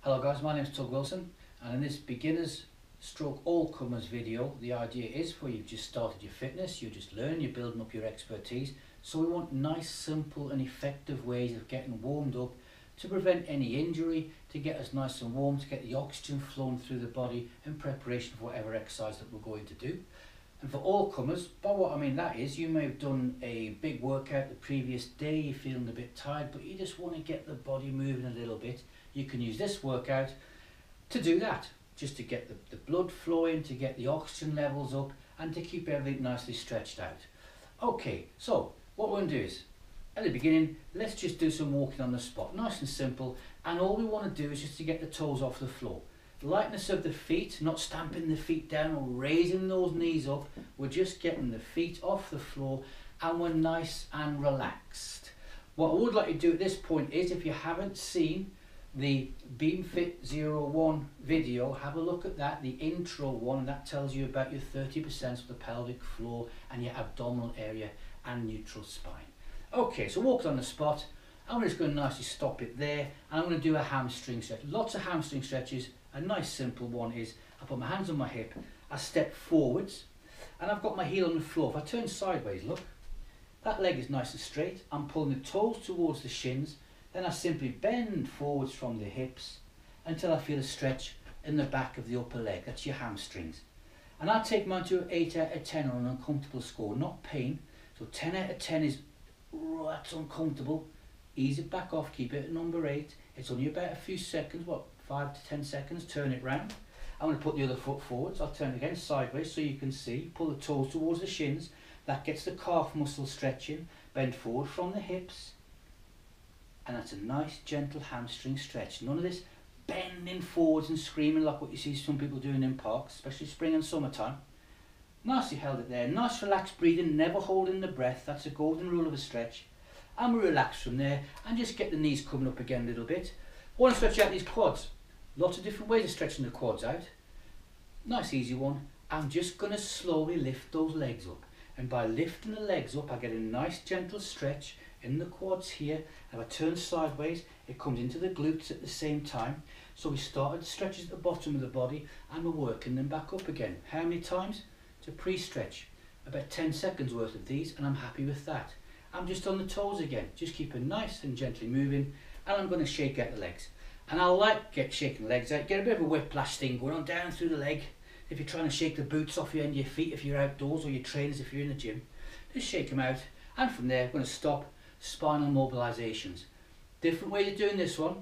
Hello guys, my name is Tug Wilson, and in this beginners stroke all comers video, the idea is for you've just started your fitness, you're just learning, you're building up your expertise. So we want nice, simple and effective ways of getting warmed up to prevent any injury, to get us nice and warm, to get the oxygen flowing through the body in preparation for whatever exercise that we're going to do. And for all comers, by what I mean that is, you may have done a big workout the previous day, you're feeling a bit tired, but you just want to get the body moving a little bit. You can use this workout to do that, just to get the blood flowing, to get the oxygen levels up, and to keep everything nicely stretched out. Okay, so what we're going to do is, at the beginning, let's just do some walking on the spot, nice and simple, and all we want to do is just to get the toes off the floor. Lightness of the feet, not stamping the feet down or raising those knees up, we're just getting the feet off the floor and we're nice and relaxed. What I would like you to do at this point is, if you haven't seen the BeamFit 01 video, have a look at that, the intro one, and that tells you about your 30% of the pelvic floor and your abdominal area and neutral spine. Okay, so walk on the spot. I'm just going to nicely stop it there, and I'm going to do a hamstring stretch. Lots of hamstring stretches. A nice simple one is, I put my hands on my hip, I step forwards, and I've got my heel on the floor. If I turn sideways, look, that leg is nice and straight. I'm pulling the toes towards the shins. Then I simply bend forwards from the hips until I feel a stretch in the back of the upper leg. That's your hamstrings. And I take mine to an 8 out of 10 on an uncomfortable score, not pain. So 10 out of 10 is, oh, that's uncomfortable. Ease it back off, keep it at number 8. It's only about a few seconds, what, 5 to 10 seconds, turn it round. I'm going to put the other foot forwards. I'll turn it again sideways so you can see. Pull the toes towards the shins. That gets the calf muscle stretching. Bend forward from the hips. And that's a nice gentle hamstring stretch. None of this bending forwards and screaming like what you see some people doing in parks, especially spring and summertime. Nicely held it there. Nice relaxed breathing, never holding the breath. That's a golden rule of a stretch. And we relax from there and just get the knees coming up again a little bit. I want to stretch out these quads. Lots of different ways of stretching the quads out. Nice easy one. I'm just going to slowly lift those legs up. And by lifting the legs up, I get a nice gentle stretch in the quads here. If I turn sideways, it comes into the glutes at the same time. So we started the stretches at the bottom of the body and we're working them back up again. How many times? To pre-stretch. About 10 seconds worth of these, and I'm happy with that. I'm just on the toes again, just keeping nice and gently moving, and I'm going to shake out the legs. And I like shaking the legs out, get a bit of a whiplash thing going on down through the leg. If you're trying to shake the boots off your end of your feet, if you're outdoors, or your trainers if you're in the gym, just shake them out. And from there, I'm going to stop spinal mobilizations. Different way of doing this one.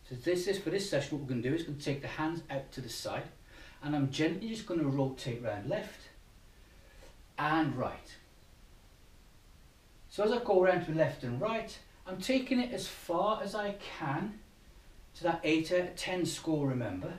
So for this session, what we're going to do is going to take the hands out to the side, and I'm gently just going to rotate round left and right. So as I go around to left and right, I'm taking it as far as I can to that 8 out of 10 score, remember.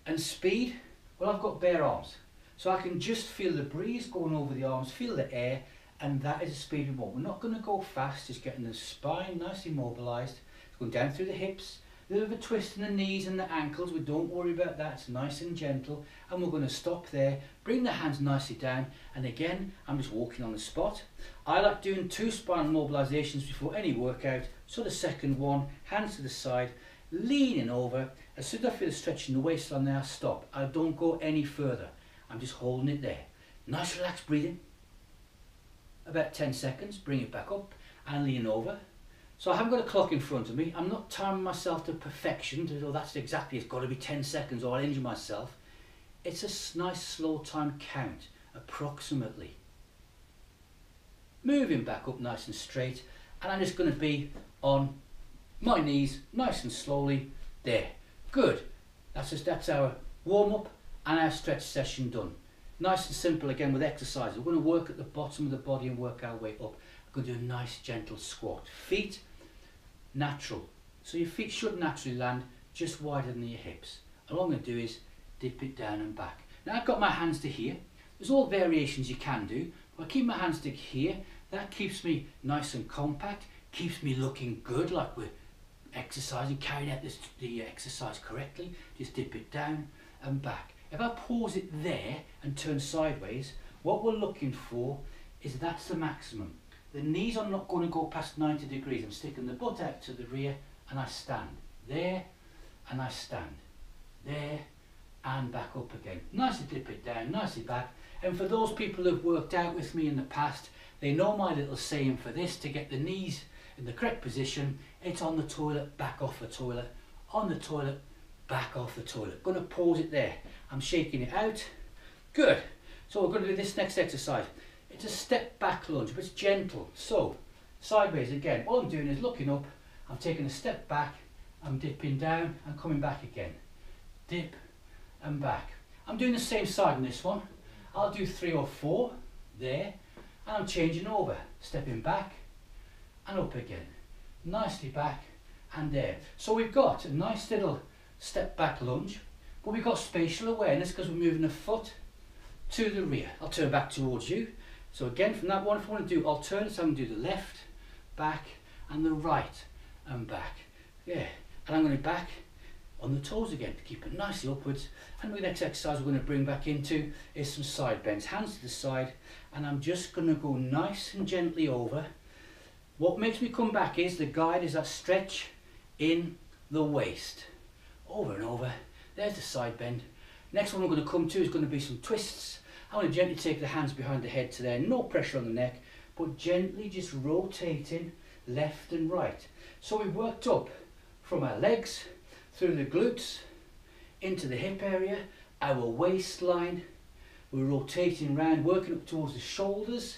And speed, well, I've got bare arms. So I can just feel the breeze going over the arms, feel the air, and that is the speed we want. We're not going to go fast, just getting the spine nicely mobilised. It's going down through the hips, a little bit of a twist in the knees and the ankles. We don't worry about that, it's nice and gentle. And we're going to stop there, bring the hands nicely down, and again, I'm just walking on the spot. I like doing 2 spinal mobilisations before any workout. So the second one, hands to the side, leaning over. As soon as I feel a stretch in the waistline there, I stop. I don't go any further. I'm just holding it there. Nice relaxed breathing. About 10 seconds, bring it back up and lean over. So I haven't got a clock in front of me. I'm not timing myself to perfection, so that's exactly, it's got to be 10 seconds or I'll injure myself. It's a nice slow time count, approximately. Moving back up nice and straight, and I'm just going to be on my knees, nice and slowly, there. Good. That's our warm up and our stretch session done. Nice and simple again with exercise. We're going to work at the bottom of the body and work our way up. We're going to do a nice gentle squat. Feet, natural. So your feet should naturally land just wider than your hips. And what I'm going to do is dip it down and back. Now I've got my hands to here. There's all variations you can do. If I keep my hands to here, that keeps me nice and compact, keeps me looking good, like we're exercising, carrying out the exercise correctly. Just dip it down and back. If I pause it there and turn sideways, what we're looking for is that's the maximum. The knees are not going to go past 90 degrees. I'm sticking the butt out to the rear and I stand there and I stand. There and back up again. Nicely dip it down, nicely back. And for those people who've worked out with me in the past, they know my little saying for this, to get the knees in the correct position. It's on the toilet, back off the toilet, on the toilet, back off the toilet. Going to pause it there. I'm shaking it out. Good. So we're going to do this next exercise. It's a step back lunge, but it's gentle. So sideways again. All I'm doing is looking up. I'm taking a step back. I'm dipping down and coming back again. Dip and back. I'm doing the same side on this one. I'll do 3 or 4 there, and I'm changing over, stepping back and up again, nicely back and there. So we've got a nice little step back lunge, but we've got spatial awareness because we're moving the foot to the rear. I'll turn back towards you. So again, from that one, if I want to do alternates, I'm going to do the left, back, and the right and back. Yeah, and I'm going to back on the toes again to keep it nicely upwards. And the next exercise we're going to bring back into is some side bends, hands to the side, and I'm just going to go nice and gently over. What makes me come back is the guide is that stretch in the waist, over and over. There's the side bend. Next one we're going to come to is going to be some twists. I'm going to gently take the hands behind the head to there, no pressure on the neck, but gently just rotating left and right. So we've worked up from our legs, through the glutes, into the hip area, our waistline. We're rotating around, working up towards the shoulders.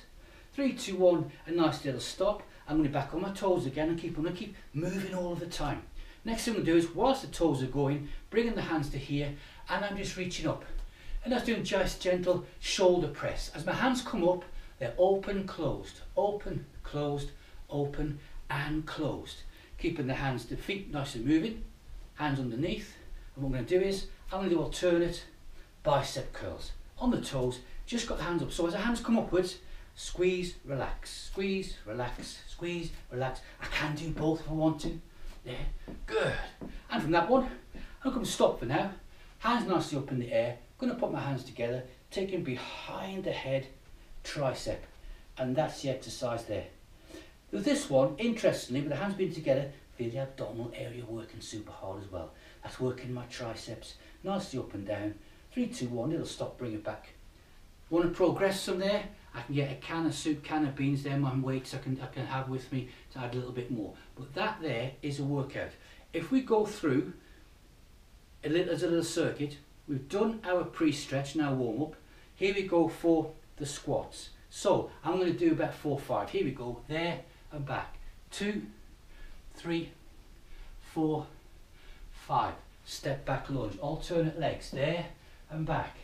3, 2, 1, a nice little stop. I'm going to back on my toes again and keep moving all of the time. Next thing I'm going to do is, whilst the toes are going, bringing the hands to here, and I'm just reaching up. And that's doing just gentle shoulder press. As my hands come up, they're open, closed, open, closed, open, and closed. Keeping the hands, the feet nice and moving. Hands underneath, and what I'm going to do is I'm going to do alternate bicep curls on the toes. Just got the hands up. So as the hands come upwards, squeeze, relax, squeeze, relax, squeeze, relax. I can do both if I want to. There, good. And from that one, I'm going to stop for now. Hands nicely up in the air. Going to put my hands together, taking behind the head, tricep, and that's the exercise there. With this one, interestingly, with the hands being together, feel the abdominal area working super hard as well. That's working my triceps, nicely up and down. 3, 2, 1, little stop, bring it back. Want to progress from there? I can get a can of soup, can of beans, they're my weights I can have with me to add a little bit more. But that there is a workout. If we go through as a little circuit, we've done our pre-stretch, now warm up. Here we go for the squats. So I'm going to do about 4 or 5. Here we go, there and back. 2, 3, 4, 5. Step back lunge, alternate legs, there and back,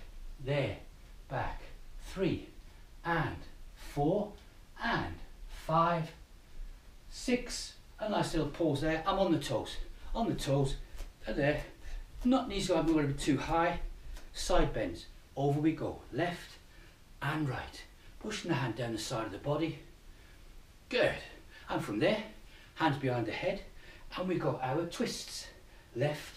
there, back. 3 and 4 and 5, 6. A nice little pause there. I'm on the toes, and there. Not knees going to be too high. Side bends, over we go, left and right. Pushing the hand down the side of the body. Good. And from there, hands behind the head, and we got our twists, left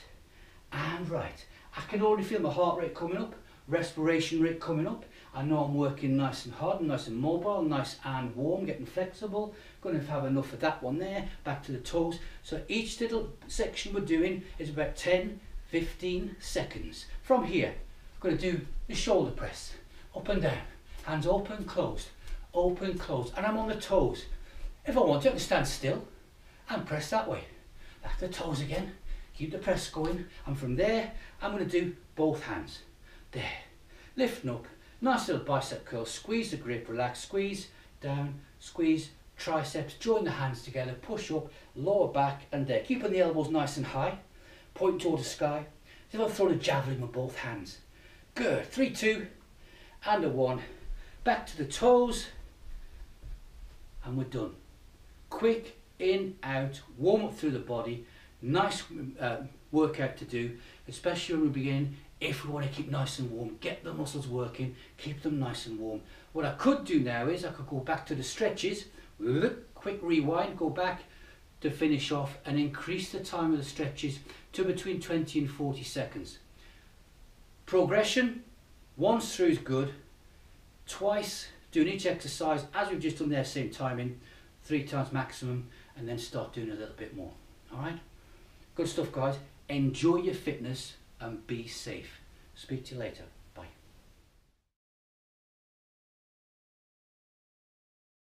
and right. I can already feel my heart rate coming up, respiration rate coming up. I know I'm working nice and hard, nice and mobile, nice and warm, getting flexible. Going to have enough of that one there, back to the toes. So each little section we're doing is about 10, 15 seconds. From here, I'm going to do the shoulder press, up and down, hands open, closed, and I'm on the toes. If I want to, I can stand still and press that way. Back to the toes again, keep the press going, and from there, I'm going to do both hands. There, lifting up, nice little bicep curl, squeeze the grip, relax, squeeze, down, squeeze, triceps, join the hands together, push up, lower back, and there. Keeping the elbows nice and high, pointing towards the sky. As if I've thrown a javelin with both hands. Good, 3, 2, and a 1. Back to the toes, and we're done. Quick, in, out, warm up through the body. Nice workout to do, especially when we begin. If we want to keep nice and warm, get the muscles working, keep them nice and warm. What I could do now is I could go back to the stretches, quick rewind, go back to finish off and increase the time of the stretches to between 20 and 40 seconds. Progression, once through is good, twice doing each exercise as we've just done there, same timing, 3 times maximum, and then start doing a little bit more. All right, good stuff guys. Enjoy your fitness and be safe. Speak to you later.